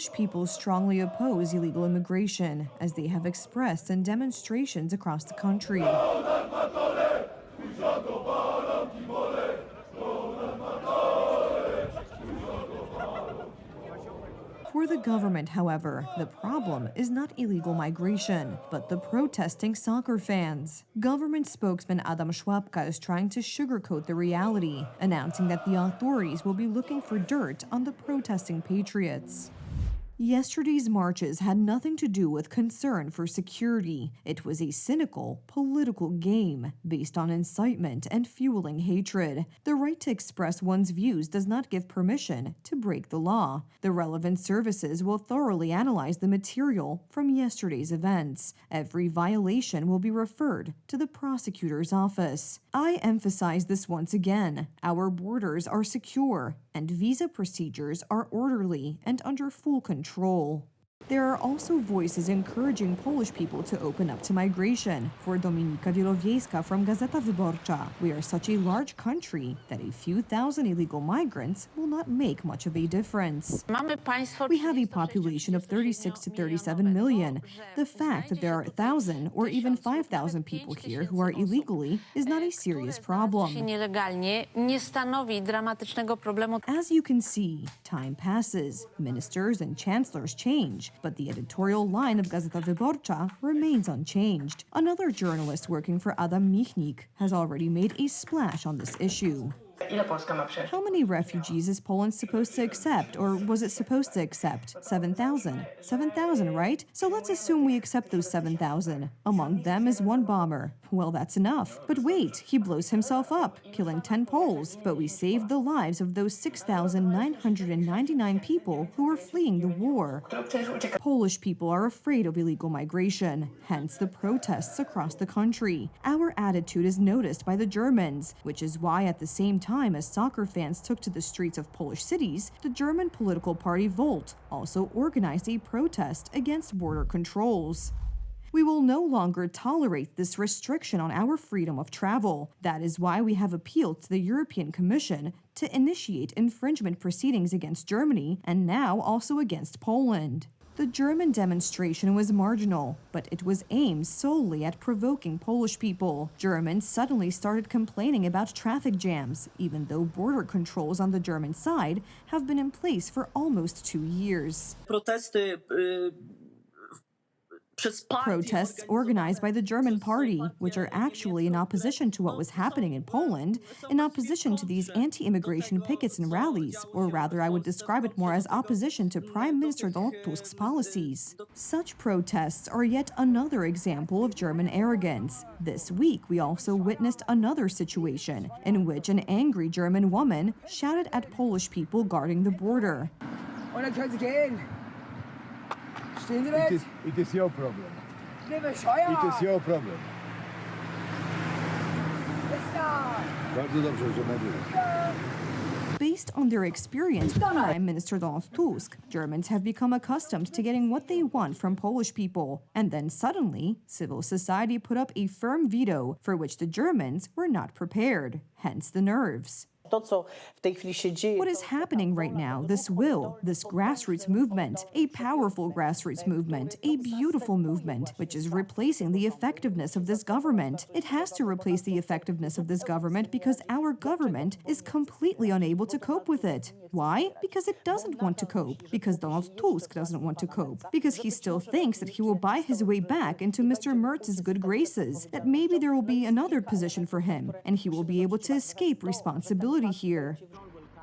Polish people strongly oppose illegal immigration, as they have expressed in demonstrations across the country. For the government, however, the problem is not illegal migration, but the protesting soccer fans. Government spokesman Adam Szłapka is trying to sugarcoat the reality, announcing that the authorities will be looking for dirt on the protesting patriots. Yesterday's marches had nothing to do with concern for security. It was a cynical, political game based on incitement and fueling hatred. The right to express one's views does not give permission to break the law. The relevant services will thoroughly analyze the material from yesterday's events. Every violation will be referred to the prosecutor's office. I emphasize this once again. Our borders are secure, and visa procedures are orderly and under full control. There are also voices encouraging Polish people to open up to migration. For Dominika Wielowiejska from Gazeta Wyborcza, we are such a large country that a few thousand illegal migrants will not make much of a difference. We have a population of 36 to 37 million. The fact that there are 1,000 or even 5,000 people here who are illegally is not a serious problem. As you can see, time passes, ministers and chancellors change, but the editorial line of Gazeta Wyborcza remains unchanged. Another journalist working for Adam Michnik has already made a splash on this issue. How many refugees is Poland supposed to accept, or was it supposed to accept? 7,000. 7,000, right? So let's assume we accept those 7,000. Among them is one bomber. Well, that's enough. But wait, he blows himself up, killing 10 Poles. But we saved the lives of those 6,999 people who were fleeing the war. Polish people are afraid of illegal migration, hence the protests across the country. Our attitude is noticed by the Germans, which is why at the same time as soccer fans took to the streets of Polish cities, the German political party Volt also organized a protest against border controls. We will no longer tolerate this restriction on our freedom of travel. That is why we have appealed to the European Commission to initiate infringement proceedings against Germany and now also against Poland. The German demonstration was marginal, but it was aimed solely at provoking Polish people. Germans suddenly started complaining about traffic jams, even though border controls on the German side have been in place for almost 2 years. Protests organized by the German party, which are actually in opposition to what was happening in Poland, in opposition to these anti-immigration pickets and rallies, or rather I would describe it more as opposition to Prime Minister Donald Tusk's policies. Such protests are yet another example of German arrogance. This week, we also witnessed another situation in which an angry German woman shouted at Polish people guarding the border. It is your problem. It is your problem. Bardzo dobrze, że medyk. Based on their experience with Prime Minister Donald Tusk, Germans have become accustomed to getting what they want from Polish people. And then suddenly, civil society put up a firm veto for which the Germans were not prepared, hence the nerves. What is happening right now, this grassroots movement, a powerful grassroots movement, a beautiful movement, which is replacing the effectiveness of this government. It has to replace the effectiveness of this government because our government is completely unable to cope with it. Why? Because it doesn't want to cope. Because Donald Tusk doesn't want to cope. Because he still thinks that he will buy his way back into Mr. Merz's good graces, that maybe there will be another position for him, and he will be able to escape responsibility here.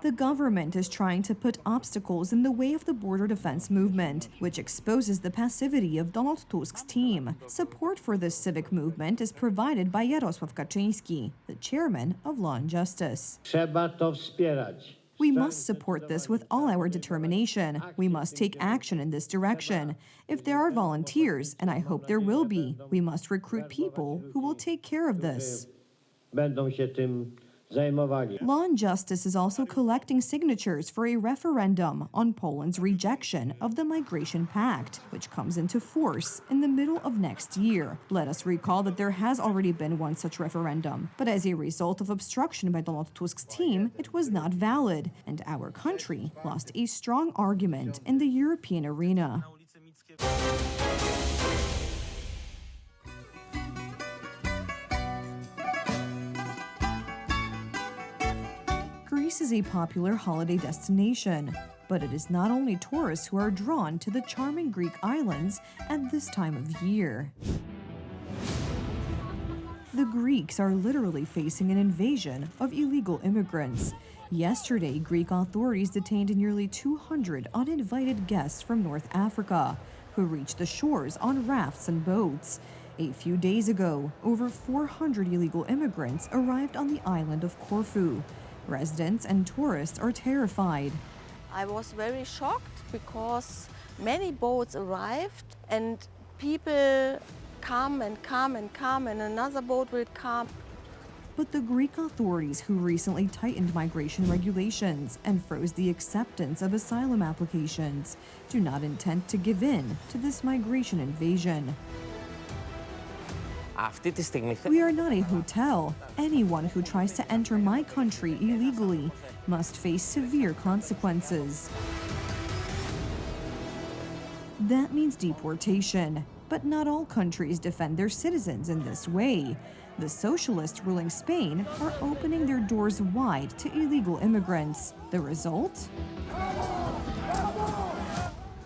The government is trying to put obstacles in the way of the border defense movement, which exposes the passivity of Donald Tusk's team. Support for this civic movement is provided by Jarosław Kaczyński, the chairman of Law and Justice. Trzeba to wspierać. We must support this with all our determination. We must take action in this direction. If there are volunteers, and I hope there will be, we must recruit people who will take care of this. Będą się tym zajmowali. Law and Justice is also collecting signatures for a referendum on Poland's rejection of the Migration Pact, which comes into force in the middle of next year. Let us recall that there has already been one such referendum, but as a result of obstruction by Donald Tusk's team, it was not valid, and our country lost a strong argument in the European arena. Greece is a popular holiday destination, but it is not only tourists who are drawn to the charming Greek islands at this time of year. The Greeks are literally facing an invasion of illegal immigrants. Yesterday, Greek authorities detained nearly 200 uninvited guests from North Africa, who reached the shores on rafts and boats. A few days ago, over 400 illegal immigrants arrived on the island of Corfu. Residents and tourists are terrified. I was very shocked because many boats arrived and people come and come and come and another boat will come. But the Greek authorities, who recently tightened migration regulations and froze the acceptance of asylum applications, do not intend to give in to this migration invasion. We are not a hotel. Anyone who tries to enter my country illegally must face severe consequences. That means deportation. But not all countries defend their citizens in this way. The socialists ruling Spain are opening their doors wide to illegal immigrants. The result?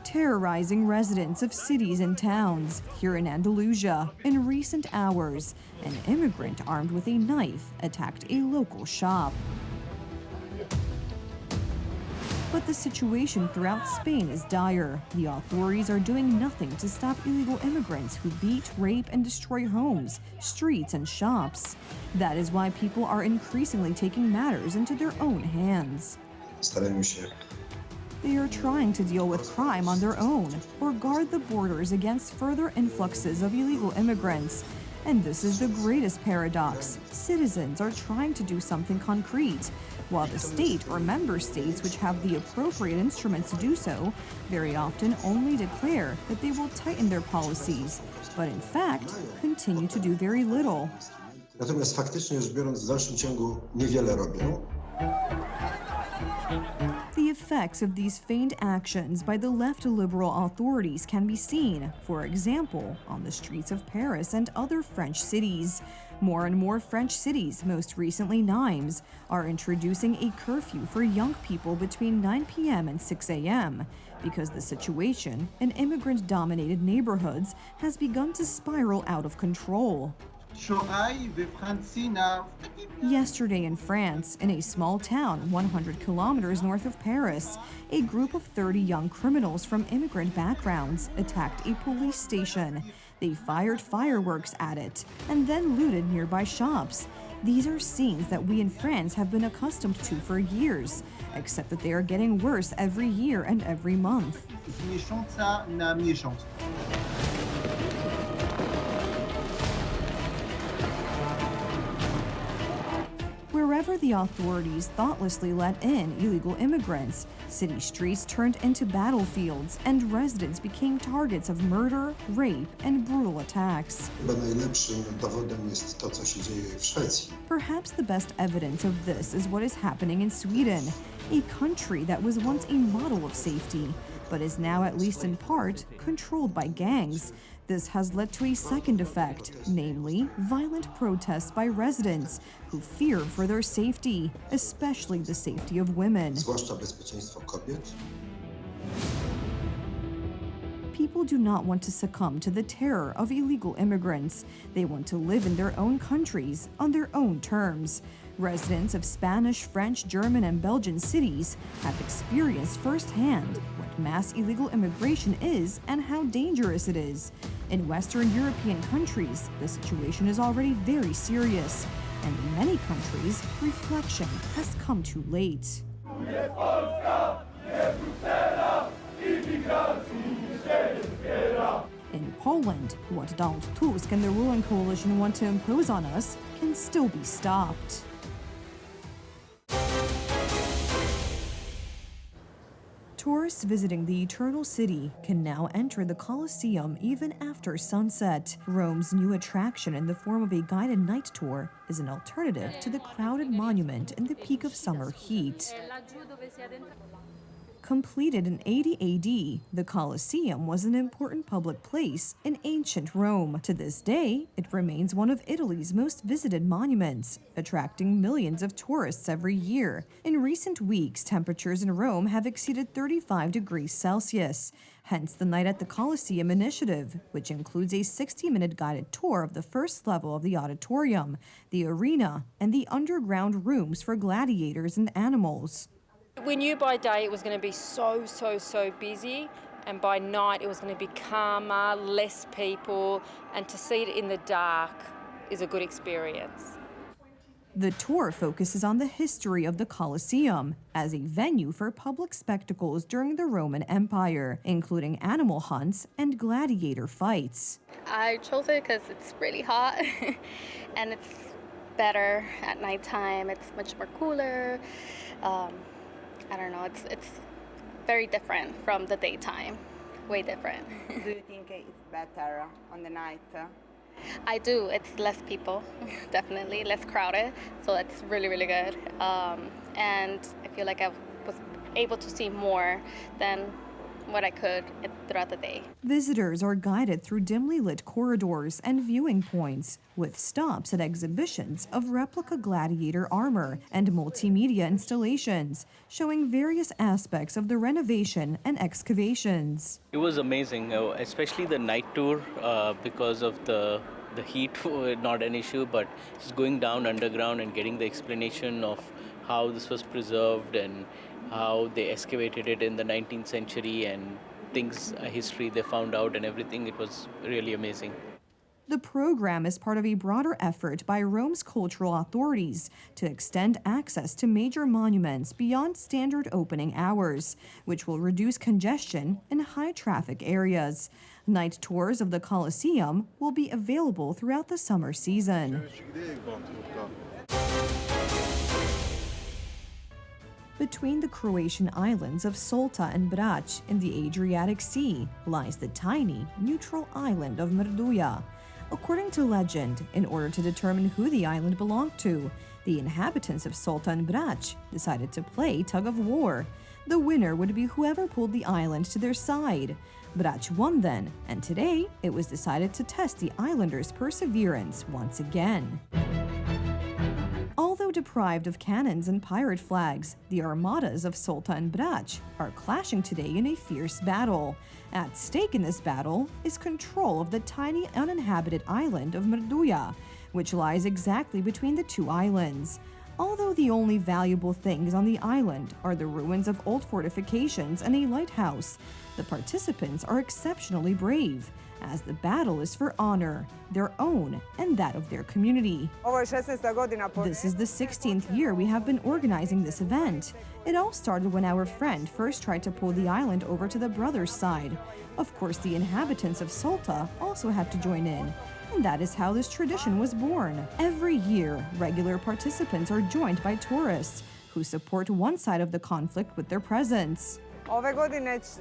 Terrorizing residents of cities and towns. Here in Andalusia, in recent hours, an immigrant armed with a knife attacked a local shop. But the situation throughout Spain is dire. The authorities are doing nothing to stop illegal immigrants who beat, rape, and destroy homes, streets, and shops. That is why people are increasingly taking matters into their own hands. They are trying to deal with crime on their own or guard the borders against further influxes of illegal immigrants. And this is the greatest paradox. Citizens are trying to do something concrete, while the state or member states which have the appropriate instruments to do so very often only declare that they will tighten their policies, but in fact continue to do very little. Natomiast faktycznie rzecz biorąc w dalszym ciągu niewiele robią. The effects of these feigned actions by the left liberal authorities can be seen, for example, on the streets of Paris and other French cities. More and more French cities, most recently Nimes, are introducing a curfew for young people between 9 p.m. and 6 a.m. because the situation in immigrant-dominated neighborhoods has begun to spiral out of control. Yesterday in France, in a small town 100 kilometers north of Paris, a group of 30 young criminals from immigrant backgrounds attacked a police station. They fired fireworks at it and then looted nearby shops. These are scenes that we in France have been accustomed to for years, except that they are getting worse every year and every month. Wherever the authorities thoughtlessly let in illegal immigrants, city streets turned into battlefields and residents became targets of murder, rape, and brutal attacks. Perhaps the best evidence of this is what is happening in Sweden, a country that was once a model of safety, but is now, at least in part, controlled by gangs. This has led to a second effect, namely violent protests by residents who fear for their safety, especially the safety of women. People do not want to succumb to the terror of illegal immigrants. They want to live in their own countries on their own terms. Residents of Spanish, French, German, and Belgian cities have experienced firsthand what mass illegal immigration is and how dangerous it is. In Western European countries, the situation is already very serious, and in many countries, reflection has come too late. In Poland, what Donald Tusk and the ruling coalition want to impose on us can still be stopped. Tourists visiting the Eternal City can now enter the Colosseum even after sunset. Rome's new attraction in the form of a guided night tour is an alternative to the crowded monument in the peak of summer heat. Completed in 80 AD, the Colosseum was an important public place in ancient Rome. To this day, it remains one of Italy's most visited monuments, attracting millions of tourists every year. In recent weeks, temperatures in Rome have exceeded 35 degrees Celsius. Hence the Night at the Colosseum initiative, which includes a 60-minute guided tour of the first level of the auditorium, the arena, and the underground rooms for gladiators and animals. We knew by day it was going to be so busy, and by night it was going to be calmer, less people, and to see it in the dark is a good experience. The tour focuses on the history of the Colosseum as a venue for public spectacles during the Roman Empire, including animal hunts and gladiator fights. I chose it because it's really hot and it's better at nighttime. It's much more cooler. I don't know, it's very different from the daytime, way different. Do you think it's better on the night? I do, it's less people, definitely, less crowded, so it's really good. And I feel like I was able to see more than what I could throughout the day. Visitors are guided through dimly lit corridors and viewing points, with stops at exhibitions of replica gladiator armor and multimedia installations, showing various aspects of the renovation and excavations. It was amazing, especially the night tour, because of the heat, not an issue, but just going down underground and getting the explanation of how this was preserved and how they excavated it in the 19th century and things, history they found out and everything. It was really amazing. The program is part of a broader effort by Rome's cultural authorities to extend access to major monuments beyond standard opening hours, which will reduce congestion in high-traffic areas. Night tours of the Colosseum will be available throughout the summer season. Between the Croatian islands of Solta and Brač in the Adriatic Sea lies the tiny, neutral island of Mrduja. According to legend, in order to determine who the island belonged to, the inhabitants of Solta and Brač decided to play tug-of-war. The winner would be whoever pulled the island to their side. Brač won then, and today it was decided to test the islanders' perseverance once again. Although deprived of cannons and pirate flags, the armadas of Solta and Brač are clashing today in a fierce battle. At stake in this battle is control of the tiny uninhabited island of Mrduja, which lies exactly between the two islands. Although the only valuable things on the island are the ruins of old fortifications and a lighthouse, the participants are exceptionally brave, as the battle is for honor, their own and that of their community. This is the 16th year we have been organizing this event. It all started when our friend first tried to pull the island over to the brothers' side. Of course, the inhabitants of Solta also had to join in, and that is how this tradition was born. Every year, regular participants are joined by tourists who support one side of the conflict with their presence.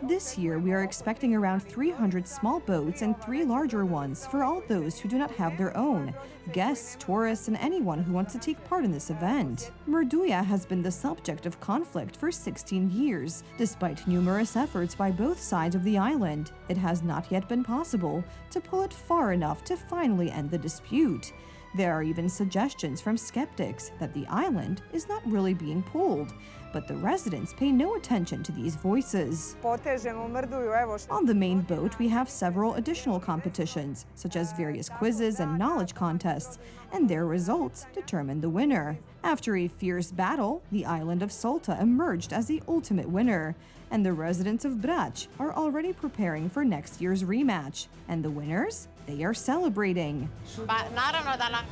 This year, we are expecting around 300 small boats and 3 larger ones for all those who do not have their own, guests, tourists, and anyone who wants to take part in this event. Mrduja has been the subject of conflict for 16 years. Despite numerous efforts by both sides of the island, it has not yet been possible to pull it far enough to finally end the dispute. There are even suggestions from skeptics that the island is not really being pulled, but the residents pay no attention to these voices. On the main boat, we have several additional competitions, such as various quizzes and knowledge contests, and their results determine the winner. After a fierce battle, the island of Solta emerged as the ultimate winner, and the residents of Brač are already preparing for next year's rematch. And the winners? They are celebrating.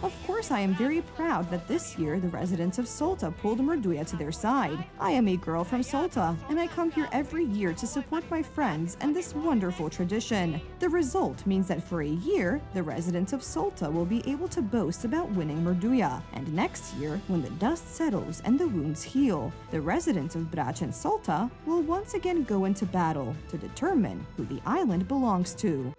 Of course, I am very proud that this year the residents of Solta pulled Murduia to their side. I am a girl from Solta, and I come here every year to support my friends and this wonderful tradition. The result means that for a year, the residents of Solta will be able to boast about winning Murduia. And next year, when the dust settles and the wounds heal, the residents of Brač and Solta will once again go into battle to determine who the island belongs to.